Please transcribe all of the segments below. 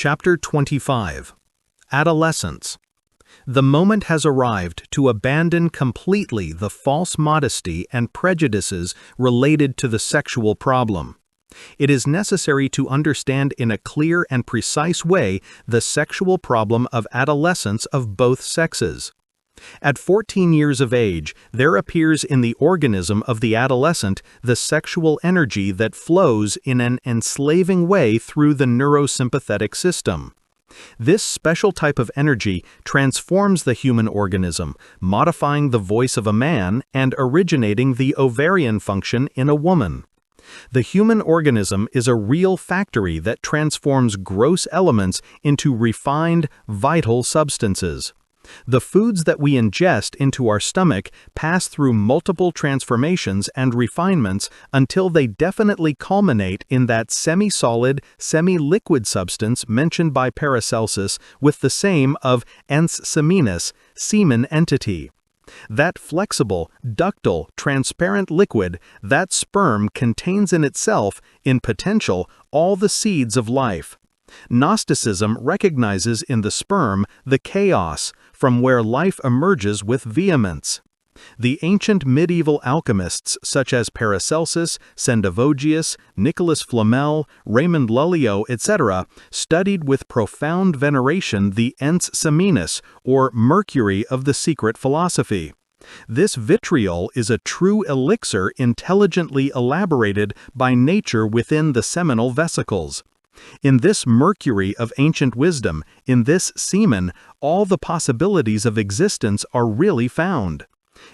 Chapter 25. Adolescence. The moment has arrived to abandon completely the false modesty and prejudices related to the sexual problem. It is necessary to understand in a clear and precise way the sexual problem of adolescence of both sexes. At 14 years of age, there appears in the organism of the adolescent the sexual energy that flows in an enslaving way through the neurosympathetic system. This special type of energy transforms the human organism, modifying the voice of a man and originating the ovarian function in a woman. The human organism is a real factory that transforms gross elements into refined, vital substances. The foods that we ingest into our stomach pass through multiple transformations and refinements until they definitely culminate in that semi-solid, semi-liquid substance mentioned by Paracelsus with the same of ens semenis, semen entity. That flexible, ductile, transparent liquid, that sperm contains in itself, in potential, all the seeds of life. Gnosticism recognizes in the sperm the chaos, from where life emerges with vehemence. The ancient medieval alchemists such as Paracelsus, Sendivogius, Nicolas Flamel, Raymond Lulliot, etc., studied with profound veneration the ens semenis, or mercury of the secret philosophy. This vitriol is a true elixir intelligently elaborated by nature within the seminal vesicles. In this mercury of ancient wisdom, in this semen, all the possibilities of existence are really found.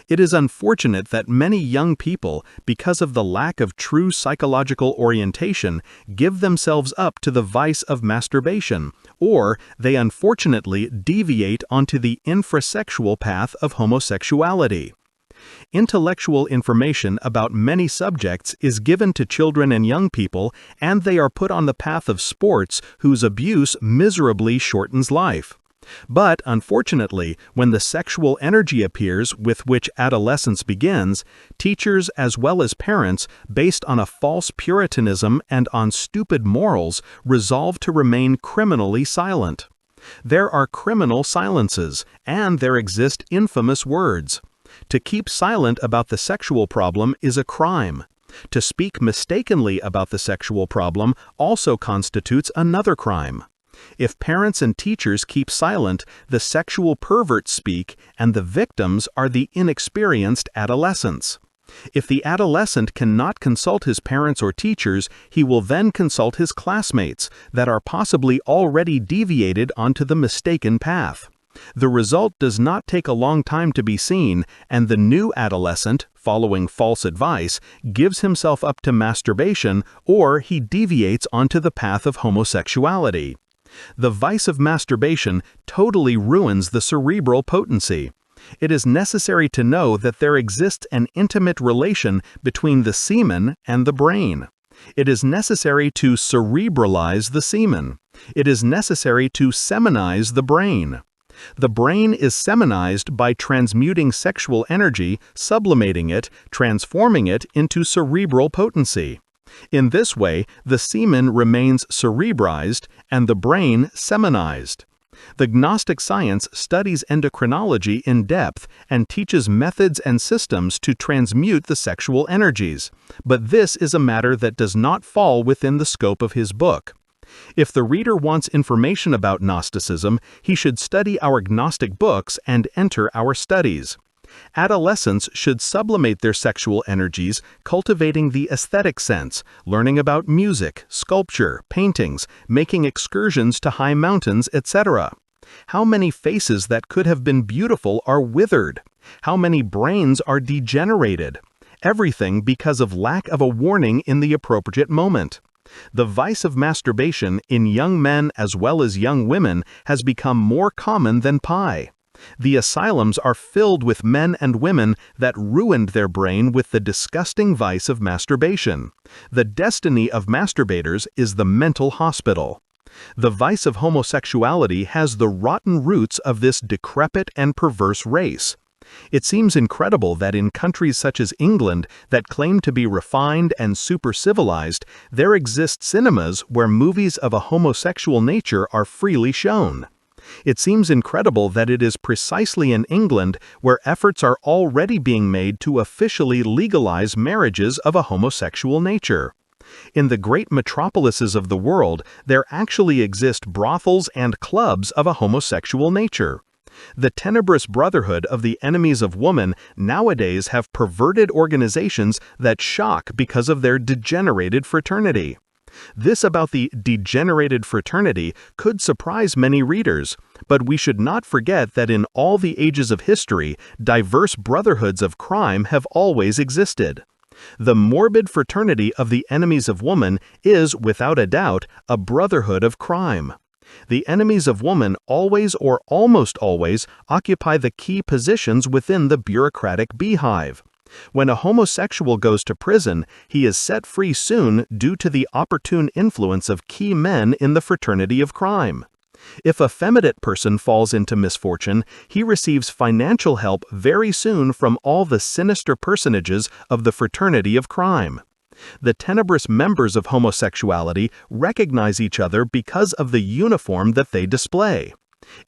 It is unfortunate that many young people, because of the lack of true psychological orientation, give themselves up to the vice of masturbation, or they unfortunately deviate onto the infrasexual path of homosexuality. Intellectual information about many subjects is given to children and young people, and they are put on the path of sports whose abuse miserably shortens life. But, unfortunately, when the sexual energy appears with which adolescence begins, teachers as well as parents, based on a false puritanism and on stupid morals, resolve to remain criminally silent. There are criminal silences, and there exist infamous words. To keep silent about the sexual problem is a crime. To speak mistakenly about the sexual problem also constitutes another crime. If parents and teachers keep silent, the sexual perverts speak, and the victims are the inexperienced adolescents. If the adolescent cannot consult his parents or teachers, he will then consult his classmates that are possibly already deviated onto the mistaken path. The result does not take a long time to be seen, and the new adolescent, following false advice, gives himself up to masturbation, or he deviates onto the path of homosexuality. The vice of masturbation totally ruins the cerebral potency. It is necessary to know that there exists an intimate relation between the semen and the brain. It is necessary to cerebralize the semen. It is necessary to semenize the brain. The brain is semenized by transmuting sexual energy, sublimating it, transforming it into cerebral potency. In this way, the semen remains cerebrized and the brain semenized. The Gnostic science studies endocrinology in depth and teaches methods and systems to transmute the sexual energies, but this is a matter that does not fall within the scope of his book. If the reader wants information about Gnosticism, he should study our Gnostic books and enter our studies. Adolescents should sublimate their sexual energies, cultivating the aesthetic sense, learning about music, sculpture, paintings, making excursions to high mountains, etc. How many faces that could have been beautiful are withered? How many brains are degenerated? Everything because of lack of a warning in the appropriate moment. The vice of masturbation in young men as well as young women has become more common than pie. The asylums are filled with men and women that ruined their brain with the disgusting vice of masturbation. The destiny of masturbators is the mental hospital. The vice of homosexuality has the rotten roots of this decrepit and perverse race. It seems incredible that in countries such as England that claim to be refined and super-civilized, there exist cinemas where movies of a homosexual nature are freely shown. It seems incredible that it is precisely in England where efforts are already being made to officially legalize marriages of a homosexual nature. In the great metropolises of the world, there actually exist brothels and clubs of a homosexual nature. The tenebrous brotherhood of the enemies of woman nowadays have perverted organizations that shock because of their degenerated fraternity. This about the degenerated fraternity could surprise many readers, but we should not forget that in all the ages of history, diverse brotherhoods of crime have always existed. The morbid fraternity of the enemies of woman is, without a doubt, a brotherhood of crime. The enemies of woman always or almost always occupy the key positions within the bureaucratic beehive. When a homosexual goes to prison, he is set free soon due to the opportune influence of key men in the fraternity of crime. If a feminine person falls into misfortune, he receives financial help very soon from all the sinister personages of the fraternity of crime. The tenebrous members of homosexuality recognize each other because of the uniform that they display.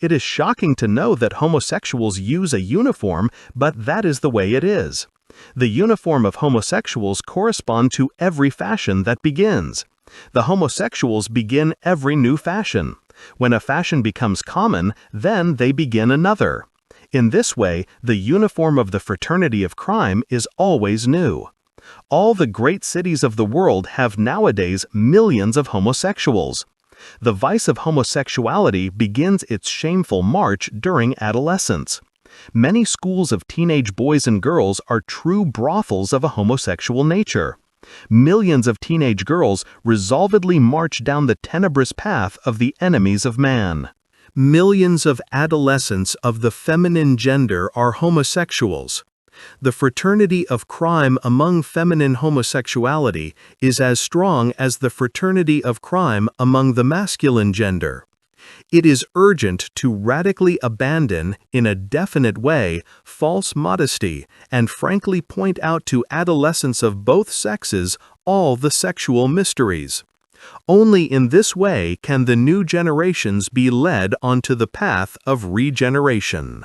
It is shocking to know that homosexuals use a uniform, but that is the way it is. The uniform of homosexuals correspond to every fashion that begins. The homosexuals begin every new fashion. When a fashion becomes common, then they begin another. In this way, the uniform of the fraternity of crime is always new. All the great cities of the world have nowadays millions of homosexuals. The vice of homosexuality begins its shameful march during adolescence. Many schools of teenage boys and girls are true brothels of a homosexual nature. Millions of teenage girls resolvedly march down the tenebrous path of the enemies of man. Millions of adolescents of the feminine gender are homosexuals. The fraternity of crime among feminine homosexuality is as strong as the fraternity of crime among the masculine gender. It is urgent to radically abandon, in a definite way, false modesty and frankly point out to adolescents of both sexes all the sexual mysteries. Only in this way can the new generations be led onto the path of regeneration.